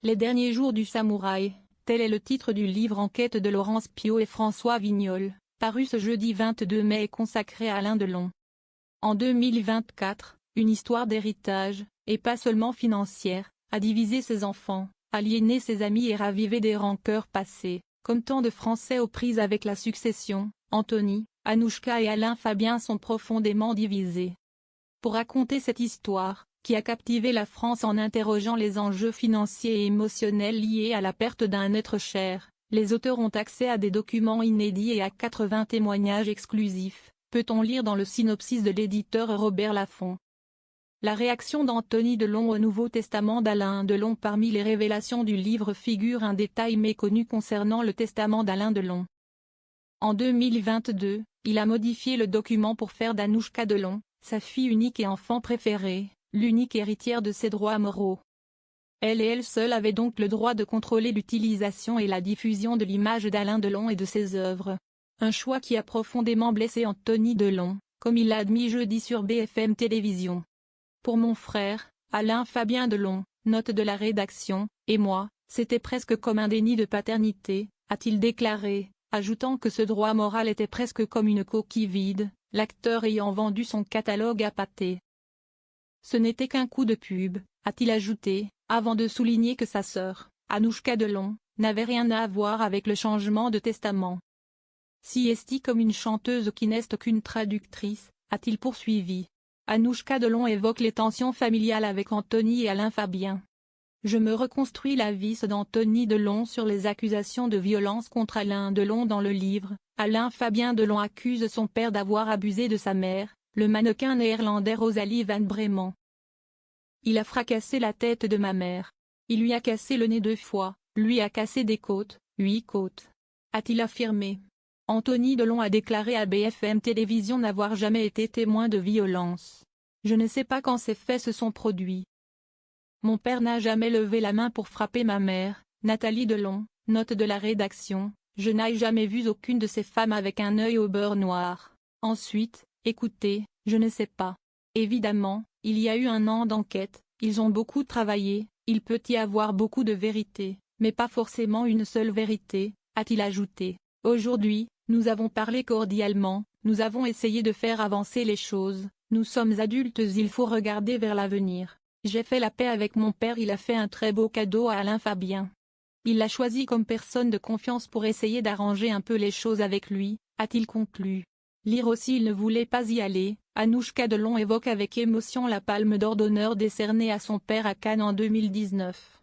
Les derniers jours du samouraï, tel est le titre du livre Enquête de Laurence Piot et François Vignol, paru ce jeudi 22 mai et consacré à Alain Delon. En 2024, une histoire d'héritage, et pas seulement financière, a divisé ses enfants, aliéné ses amis et ravivé des rancœurs passées, comme tant de Français aux prises avec la succession. Anthony, Anouchka et Alain Fabien sont profondément divisés. Pour raconter cette histoire, qui a captivé la France en interrogeant les enjeux financiers et émotionnels liés à la perte d'un être cher, les auteurs ont accès à des documents inédits et à 80 témoignages exclusifs, peut-on lire dans le synopsis de l'éditeur Robert Laffont. La réaction d'Anthony Delon au Nouveau Testament d'Alain Delon. Parmi les révélations du livre figure un détail méconnu concernant le testament d'Alain Delon. En 2022, il a modifié le document pour faire d'Anouchka Delon, sa fille unique et enfant préférée, l'unique héritière de ses droits moraux. Elle et elle seule avaient donc le droit de contrôler l'utilisation et la diffusion de l'image d'Alain Delon et de ses œuvres. Un choix qui a profondément blessé Anthony Delon, comme il l'a admis jeudi sur BFM Télévision. Pour mon frère, Alain Fabien Delon, note de la rédaction, et moi, c'était presque comme un déni de paternité, a-t-il déclaré, ajoutant que ce droit moral était presque comme une coquille vide, l'acteur ayant vendu son catalogue à Pathé. Ce n'était qu'un coup de pub, a-t-il ajouté, avant de souligner que sa sœur, Anouchka Delon, n'avait rien à voir avec le changement de testament. Si est comme une chanteuse qui n'est qu'une traductrice, a-t-il poursuivi. Anouchka Delon évoque les tensions familiales avec Anthony et Alain Fabien. Je me reconstruis la vie d'Anthony Delon sur les accusations de violence contre Alain Delon. Dans le livre, Alain Fabien Delon accuse son père d'avoir abusé de sa mère, le mannequin néerlandais Rosalie van Bremen. Il a fracassé la tête de ma mère. Il lui a cassé le nez 2 fois, lui a cassé des côtes, 8 côtes. A-t-il affirmé. Anthony Delon a déclaré à BFM Télévision n'avoir jamais été témoin de violence. Je ne sais pas quand ces faits se sont produits. Mon père n'a jamais levé la main pour frapper ma mère, Nathalie Delon, note de la rédaction, je n'ai jamais vu aucune de ces femmes avec un œil au beurre noir. Ensuite, écoutez, je ne sais pas. Évidemment, il y a eu 1 an d'enquête, ils ont beaucoup travaillé, il peut y avoir beaucoup de vérité, mais pas forcément une seule vérité, a-t-il ajouté. Aujourd'hui, nous avons parlé cordialement, nous avons essayé de faire avancer les choses, nous sommes adultes, il faut regarder vers l'avenir. J'ai fait la paix avec mon père, il a fait un très beau cadeau à Alain Fabien. Il l'a choisi comme personne de confiance pour essayer d'arranger un peu les choses avec lui, a-t-il conclu. Lire aussi il ne voulait pas y aller. Anouchka Delon évoque avec émotion la palme d'or d'honneur décernée à son père à Cannes en 2019.